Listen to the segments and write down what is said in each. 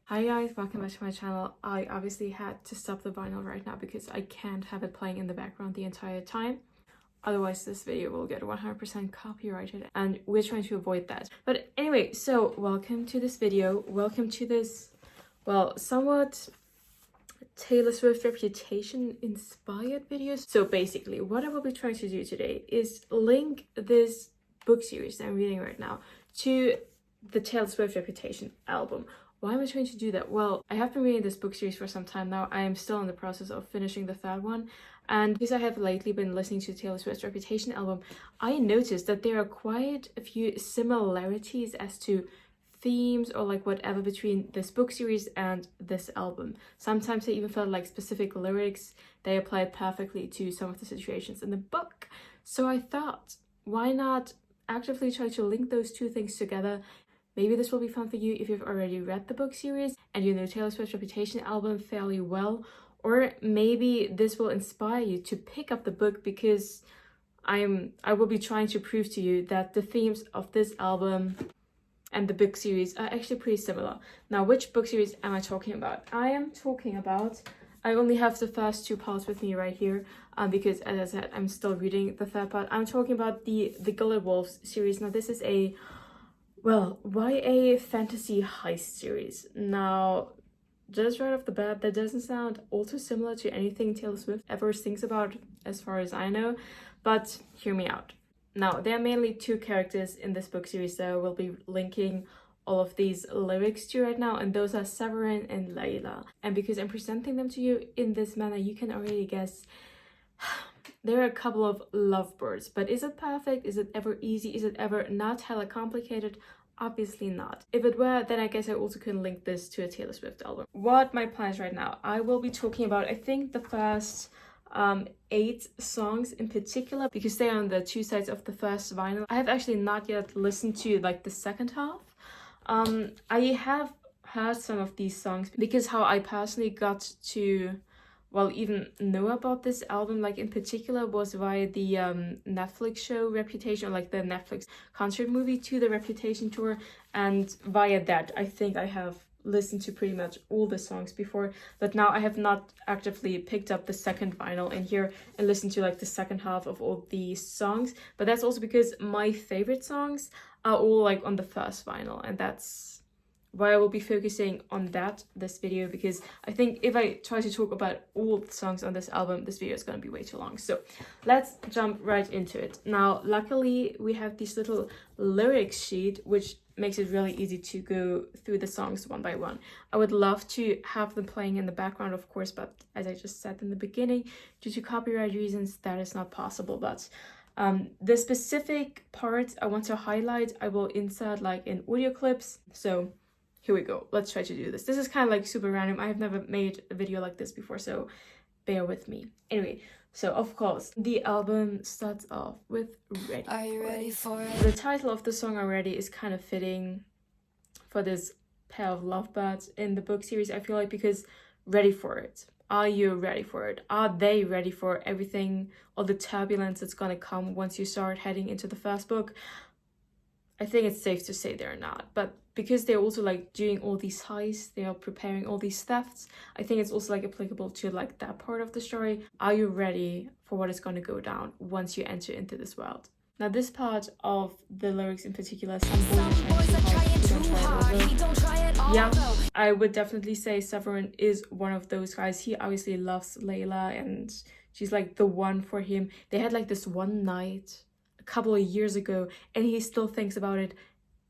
Hi guys, welcome back to my channel. I obviously had to stop the vinyl right now because I can't have it playing in the background the entire time. Otherwise this video will get 100% copyrighted and we're trying to avoid that. But anyway, so welcome to this video. Welcome to this, well, somewhat Taylor Swift Reputation inspired videos. So basically what I will be trying to do today is link this book series that I'm reading right now to the Taylor Swift Reputation album. Why am I trying to do that? Well, I have been reading this book series for some time now. I am still in the process of finishing the third one. And because I have lately been listening to Taylor Swift's Reputation album, I noticed that there are quite a few similarities as to themes or like whatever between this book series and this album. Sometimes I even felt like specific lyrics, they applied perfectly to some of the situations in the book. So I thought, why not actively try to link those two things together? Maybe this will be fun for you if you've already read the book series and you know Taylor Swift's Reputation album fairly well, or maybe this will inspire you to pick up the book because I will be trying to prove to you that the themes of this album and the book series are actually pretty similar. Now, which book series am I talking about? I only have the first two parts with me right here because, as I said, I'm still reading the third part. I'm talking about the Gilded Wolves series. Now, this is a YA fantasy heist series. Now, just right off the bat, that doesn't sound all too similar to anything Taylor Swift ever thinks about, as far as I know, but hear me out. Now, there are mainly two characters in this book series that I will be linking all of these lyrics to right now, and those are Severin and Laila. And because I'm presenting them to you in this manner, you can already guess there are a couple of lovebirds. But is it perfect? Is it ever easy? Is it ever not hella complicated? Obviously not. If it were, then I guess I also can link this to a Taylor Swift album. What my plans right now, I will be talking about, I think, the first 8 songs in particular, because they are on the two sides of the first vinyl. I have actually not yet listened to like the second half. I have heard some of these songs because how I personally got to even know about this album, like in particular, was via the Netflix show Reputation, or like the Netflix concert movie to the Reputation tour, and via that I think I have listened to pretty much all the songs before, but now I have not actively picked up the second vinyl in here and listened to like the second half of all these songs. But that's also because my favorite songs are all like on the first vinyl, and that's why I will be focusing on this video, because I think if I try to talk about all the songs on this album, this video is going to be way too long. So let's jump right into it. Now, luckily, we have this little lyrics sheet, which makes it really easy to go through the songs one by one. I would love to have them playing in the background, of course, but as I just said in the beginning, due to copyright reasons, that is not possible. But the specific parts I want to highlight, I will insert like in audio clips. So here we go. Let's try to do this. This is kind of like super random. I have never made a video like this before, so bear with me. Anyway, so of course, the album starts off with Ready. Are you ready for it? The title of the song already is kind of fitting for this pair of lovebirds in the book series, I feel like, because ready for it. Are you ready for it? Are they ready for everything, all the turbulence that's gonna come once you start heading into the first book? I think it's safe to say they're not, but because they're also like doing all these heists, they are preparing all these thefts, I think it's also like applicable to like that part of the story. Are you ready for what is going to go down once you enter into this world? Now, this part of the lyrics in particular, some boys are trying too hard, yeah, I would definitely say Severin is one of those guys. He obviously loves Laila and she's like the one for him. They had like this one night a couple of years ago and he still thinks about it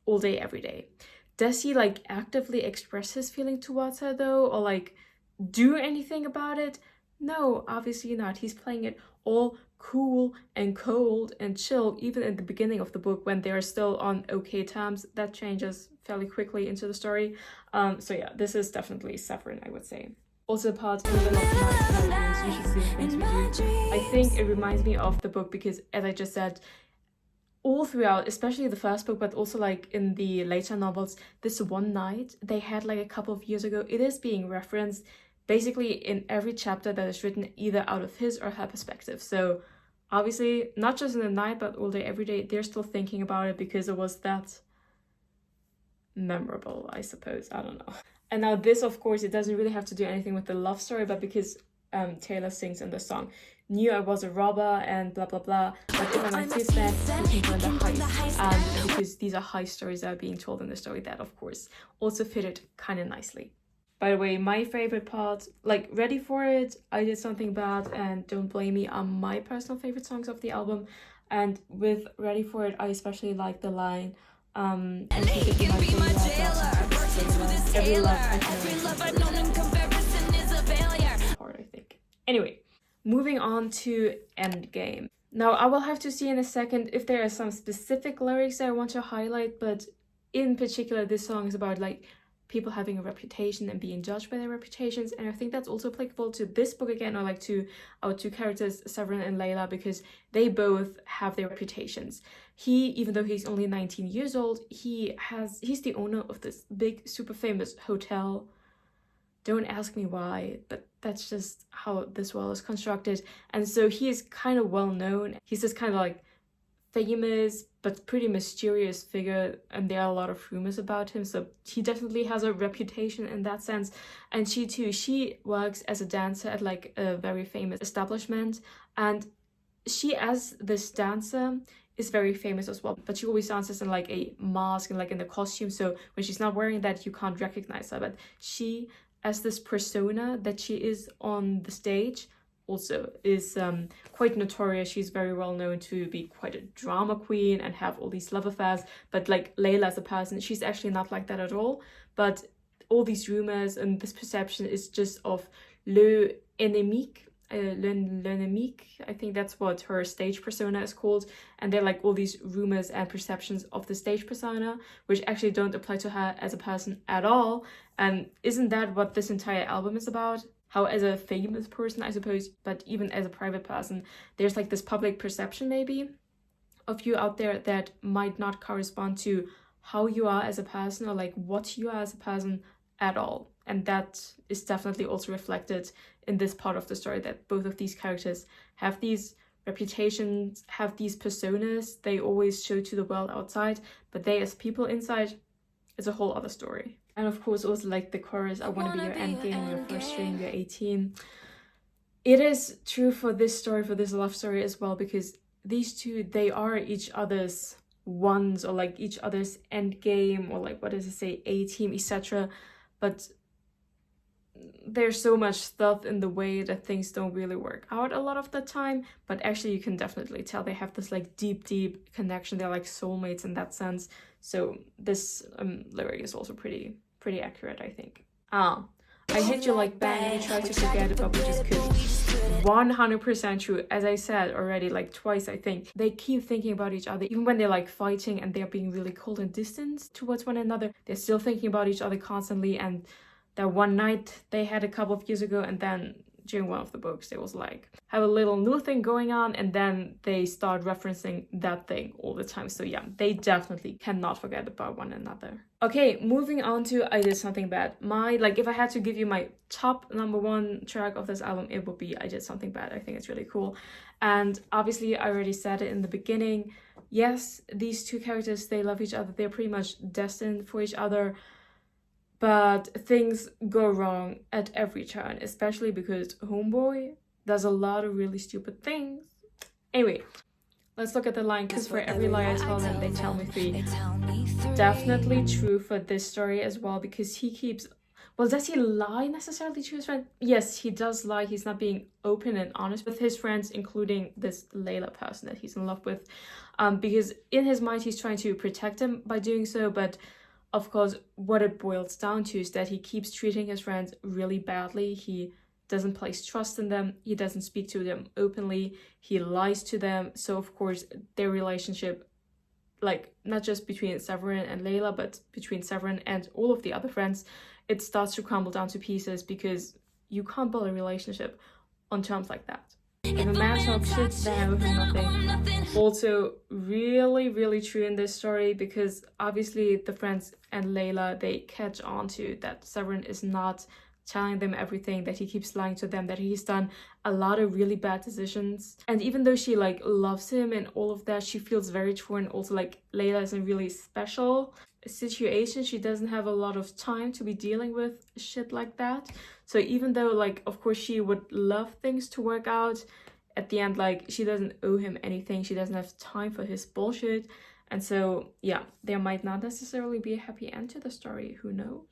all day, every day. Does he like actively express his feeling towards her though, or like do anything about it? No, obviously not. He's playing it all cool and cold and chill, even at the beginning of the book when they're still on okay terms. That changes fairly quickly into the story. So yeah, this is definitely Severin, I would say. Also, the part in the middle of the night, you should see things with you. I think it reminds me of the book because, as I just said, all throughout, especially the first book, but also like in the later novels, this one night they had like a couple of years ago, it is being referenced basically in every chapter that is written either out of his or her perspective. So obviously, not just in the night, but all day, every day, they're still thinking about it because it was that memorable, I suppose. I don't know. And now this, of course, it doesn't really have to do anything with the love story, but because Taylor sings in the song, knew I was a robber and blah blah blah, but if I'm a thief, you can join the heist. And because these are heist stories that are being told in the story, that of course also fitted kind of nicely. By the way, my favorite part, like Ready for It, I Did Something Bad, and Don't Blame Me are my personal favorite songs of the album. And with Ready for It, I especially like the line, and he could be my jailer. Every love I've known in comparison is a failure. Part, I think. Anyway, moving on to Endgame. Now, I will have to see in a second if there are some specific lyrics that I want to highlight, but in particular, this song is about like people having a reputation and being judged by their reputations, and I think that's also applicable to this book again, or like to our two characters, Severin and Laila, because they both have their reputations. He, even though he's only 19 years old, he's the owner of this big, super famous hotel. Don't ask me why, but that's just how this world is constructed. And so he is kind of well known. He's this kind of like famous but pretty mysterious figure, and there are a lot of rumors about him, so he definitely has a reputation in that sense. And she too, she works as a dancer at like a very famous establishment, and she, as this dancer, is very famous as well, but she always dances in like a mask and like in the costume, so when she's not wearing that, you can't recognize her. But she, as this persona that she is on the stage, also is quite notorious. She's very well known to be quite a drama queen and have all these love affairs, but like Laila as a person, she's actually not like that at all. But all these rumors and this perception is just of l'ennemique, I think that's what her stage persona is called, and they're like all these rumors and perceptions of the stage persona, which actually don't apply to her as a person at all. And isn't that what this entire album is about? How as a famous person, I suppose, but even as a private person, there's like this public perception maybe of you out there that might not correspond to how you are as a person, or like what you are as a person at all. And that is definitely also reflected in this part of the story, that both of these characters have these reputations, have these personas they always show to the world outside, but they as people inside is a whole other story. And of course also like the chorus, I want to be your endgame, your first string, you're 18. It is true for this story, for this love story as well, because these two, they are each other's ones, or like each other's endgame, or like, what does it say, A-team, etc. But there's so much stuff in the way that things don't really work out a lot of the time, but actually you can definitely tell they have this like deep connection. They're like soulmates in that sense. So this lyric is also pretty accurate, I think. I hit you like bang, you try to forget it, but we just couldn't. 100% true. As I said already, like twice, I think, they keep thinking about each other, even when they're like fighting and they're being really cold and distant towards one another. They're still thinking about each other constantly. And that one night they had a couple of years ago, and then during one of the books they was like have a little new thing going on, and then they start referencing that thing all the time. So yeah, they definitely cannot forget about one another. Okay, moving on to I Did Something Bad. If I had to give you my top number one track of this album, it would be I Did Something Bad. I think it's really cool. And obviously I already said it in the beginning, yes, these two characters, they love each other, they're pretty much destined for each other. But things go wrong at every turn, especially because Homeboy does a lot of really stupid things. Anyway, let's look at the line, because for every lie I tell them, they tell me three. Definitely true for this story as well, because he keeps... Well, does he lie necessarily to his friend? Yes, he does lie. He's not being open and honest with his friends, including this Laila person that he's in love with. Because in his mind, he's trying to protect him by doing so, but... Of course, what it boils down to is that he keeps treating his friends really badly. He doesn't place trust in them. He doesn't speak to them openly. He lies to them. So, of course, their relationship, like, not just between Severin and Laila, but between Severin and all of the other friends, it starts to crumble down to pieces, because you can't build a relationship on terms like that. If a man talks shit, then I owe him nothing. Also, really true in this story, because obviously the friends and Laila, they catch on to that Severin is not telling them everything, that he keeps lying to them, that he's done a lot of really bad decisions. And even though she like loves him and all of that, she feels very torn. Also, like, Laila isn't really special. situation. She doesn't have a lot of time to be dealing with shit like that. So even though, like, of course she would love things to work out, at the end, like, she doesn't owe him anything. She doesn't have time for his bullshit. And so, yeah, there might not necessarily be a happy end to the story. Who knows?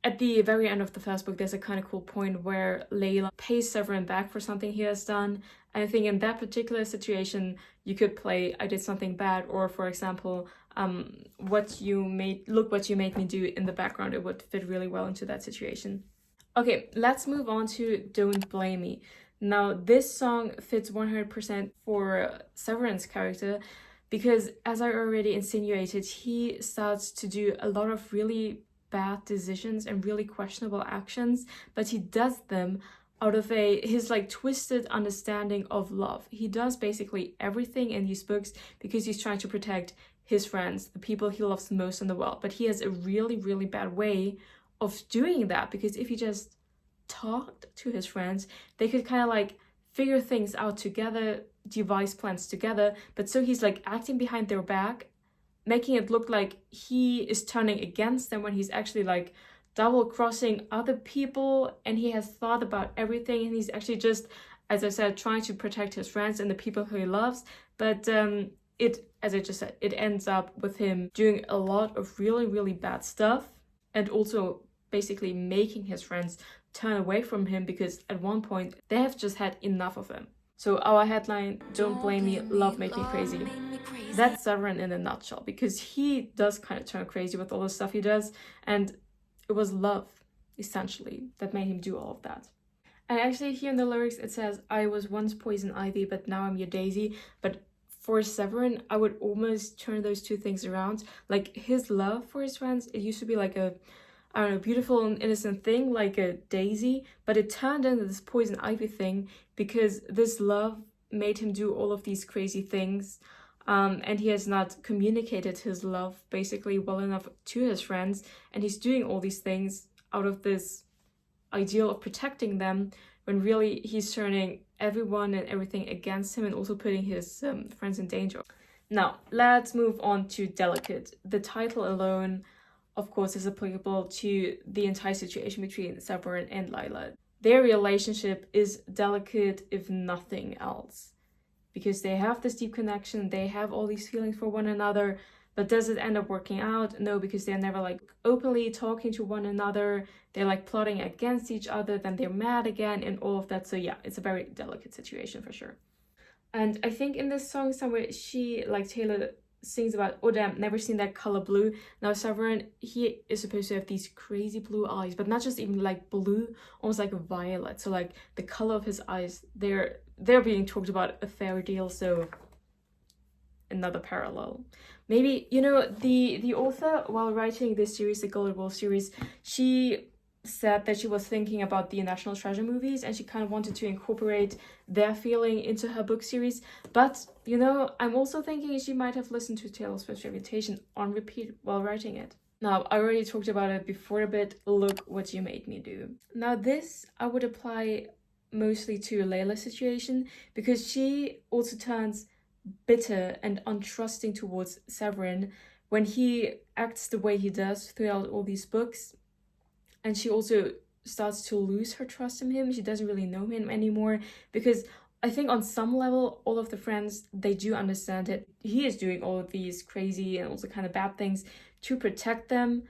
At the very end of the first book, there's a kind of cool point where Laila pays Severin back for something he has done. And I think in that particular situation, you could play I did something bad, or for example, look what you made me do in the background. It would fit really well into that situation. Okay, let's move on to Don't Blame Me. Now, this song fits 100% for Severin's character because, as I already insinuated, he starts to do a lot of really bad decisions and really questionable actions, but he does them out of his like twisted understanding of love. He does basically everything in these books because he's trying to protect his friends, the people he loves most in the world. But he has a really, really bad way of doing that, because if he just talked to his friends, they could kind of like figure things out together, devise plans together. But so he's like acting behind their back, making it look like he is turning against them when he's actually like double-crossing other people, and he has thought about everything, and he's actually just, as I said, trying to protect his friends and the people who he loves. But as I just said, it ends up with him doing a lot of really, really bad stuff, and also basically making his friends turn away from him because at one point they have just had enough of him. So our headline, Don't Blame Me, Love Made Me Crazy. That's Severin in a nutshell, because he does kind of turn crazy with all the stuff he does, and it was love, essentially, that made him do all of that. And actually here in the lyrics it says, I was once poison ivy, but now I'm your daisy. But for Severin, I would almost turn those two things around. Like, his love for his friends, it used to be like a, I don't know, beautiful and innocent thing, like a daisy, but it turned into this poison ivy thing because this love made him do all of these crazy things. And he has not communicated his love basically well enough to his friends, and he's doing all these things out of this ideal of protecting them, when really he's turning everyone and everything against him and also putting his friends in danger. Now, let's move on to Delicate. The title alone, of course, is applicable to the entire situation between Severin and Laila. Their relationship is delicate, if nothing else, because they have this deep connection, they have all these feelings for one another. But does it end up working out? No, because they're never like openly talking to one another. They're like plotting against each other, then they're mad again and all of that. So yeah, it's a very delicate situation for sure. And I think in this song somewhere she, like Taylor, sings about, oh damn, never seen that color blue. Now Severin, he is supposed to have these crazy blue eyes, but not just even like blue, almost like a violet. So like the color of his eyes, they're being talked about a fairy tale. So another parallel. Maybe, you know, the author, while writing this series, the Gilded Wolf series, she said that she was thinking about the National Treasure movies, and she kind of wanted to incorporate their feeling into her book series. But, you know, I'm also thinking she might have listened to Taylor Swift's Reputation on repeat while writing it. Now, I already talked about it before a bit. Look what you made me do. Now, this I would apply mostly to Layla's situation, because she also turns bitter and untrusting towards Severin when he acts the way he does throughout all these books. And she also starts to lose her trust in him. She doesn't really know him anymore, because I think on some level all of the friends, they do understand that he is doing all of these crazy and also kind of bad things to protect them.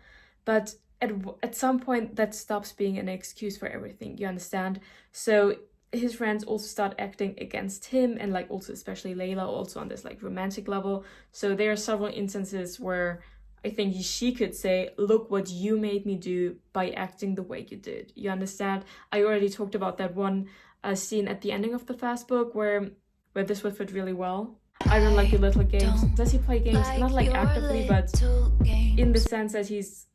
But at some point that stops being an excuse for everything, you understand? So his friends also start acting against him, and like also especially Laila, also on this like romantic level. So there are several instances where I think she could say, look what you made me do by acting the way you did. You understand? I already talked about that one scene at the ending of the first book where this would fit really well. I don't like your little games. Does he play games? Not like actively, but in the sense that he's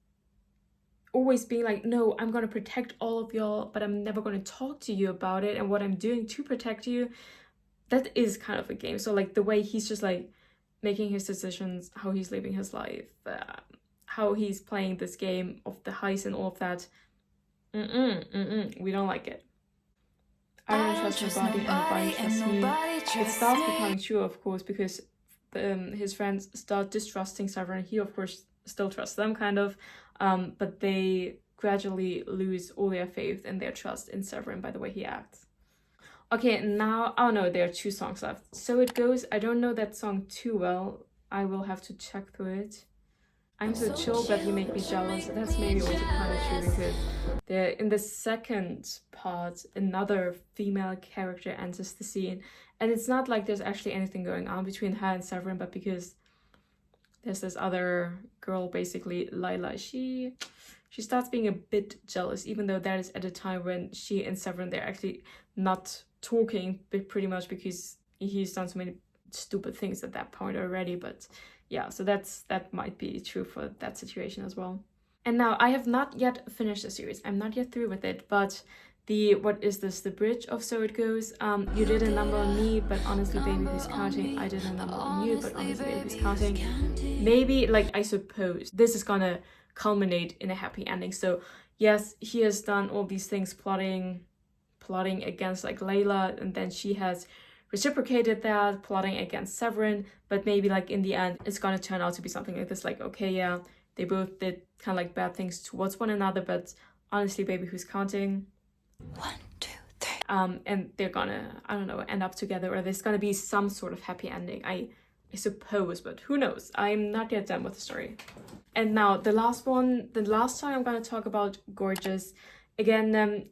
always being like, no, I'm gonna protect all of y'all, but I'm never gonna talk to you about it and what I'm doing to protect you. That is kind of a game. So like the way he's just like making his decisions, how he's living his life, how he's playing this game of the heist and all of that, we don't like it. I don't trust nobody and nobody trusts me. It starts becoming true, of course, because his friends start distrusting Severin. He, of course, still trust them, kind of, but they gradually lose all their faith and their trust in Severin by the way he acts. Okay, now, oh no, there are 2 songs left. So It Goes, I don't know that song too well. I will have to check through it. I'm so chill, but you make me jealous. That's maybe also kind of true, because there, in the second part, another female character enters the scene, and it's not like there's actually anything going on between her and Severin, but because there's this other girl, basically Laila, she starts being a bit jealous, even though that is at a time when she and Severin, they're actually not talking, but pretty much because he's done so many stupid things at that point already. But yeah, so that might be true for that situation as well. And now, I have not yet finished the series. I'm not yet through with it, but the bridge of So It Goes. You did a number on me, but honestly, baby, who's counting? I did a number on you, but honestly, baby, who's counting? Maybe, like, I suppose this is gonna culminate in a happy ending. So yes, he has done all these things, plotting against like Laila, and then she has reciprocated that, plotting against Severin, but maybe like in the end it's gonna turn out to be something like this, like, okay, yeah, they both did kind of like bad things towards one another, but honestly, baby, who's counting? 1, 2, 3. And they're gonna, I don't know, end up together, or there's gonna be some sort of happy ending, I suppose, but who knows? I'm not yet done with the story. And now the last song I'm gonna talk about, Gorgeous. Again,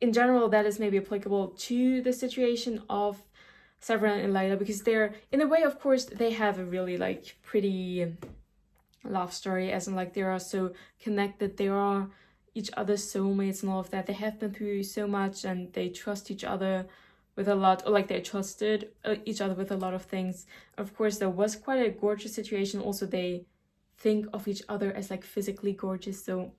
in general, that is maybe applicable to the situation of Severin and Laila, because they're, in a way, of course, they have a really like pretty love story, as in like they are so connected, they are each other's soulmates and all of that. They have been through so much, and they trust each other with a lot, or like they trusted each other with a lot of things. Of course, there was quite a gorgeous situation. Also, they think of each other as like physically gorgeous, so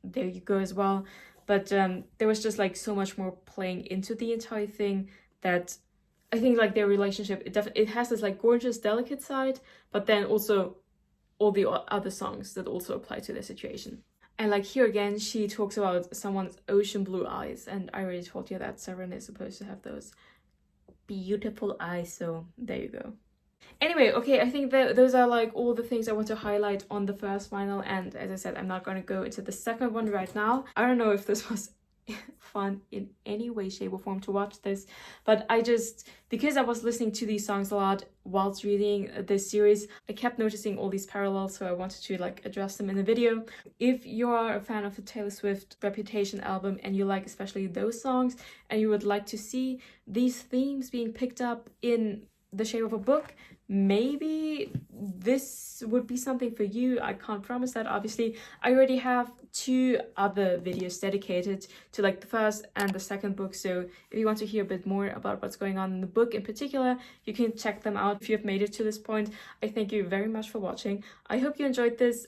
there you go as well. But there was just like so much more playing into the entire thing, that I think like their relationship, it has this like gorgeous, delicate side, but then also all the other songs that also apply to their situation. And like here again, she talks about someone's ocean blue eyes, and I already told you that Severin is supposed to have those beautiful eyes, so there you go. Anyway, okay, I think that those are like all the things I want to highlight on the first final, and as I said, I'm not going to go into the second one right now. I don't know if this was fun in any way, shape, or form to watch this, but I just, because I was listening to these songs a lot whilst reading this series, I kept noticing all these parallels, so I wanted to like address them in the video. If you are a fan of the Taylor Swift Reputation album, and you like especially those songs, and you would like to see these themes being picked up in the shape of a book, maybe this would be something for you. I can't promise that, obviously. I already have 2 other videos dedicated to like the first and the second book, so if you want to hear a bit more about what's going on in the book in particular, you can check them out. If you've made it to this point, I thank you very much for watching. I hope you enjoyed this.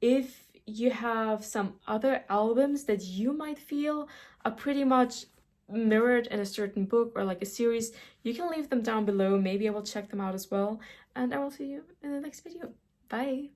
If you have some other albums that you might feel are pretty much mirrored in a certain book or like a series, you can leave them down below. Maybe I will check them out as well, and I will see you in the next video. Bye.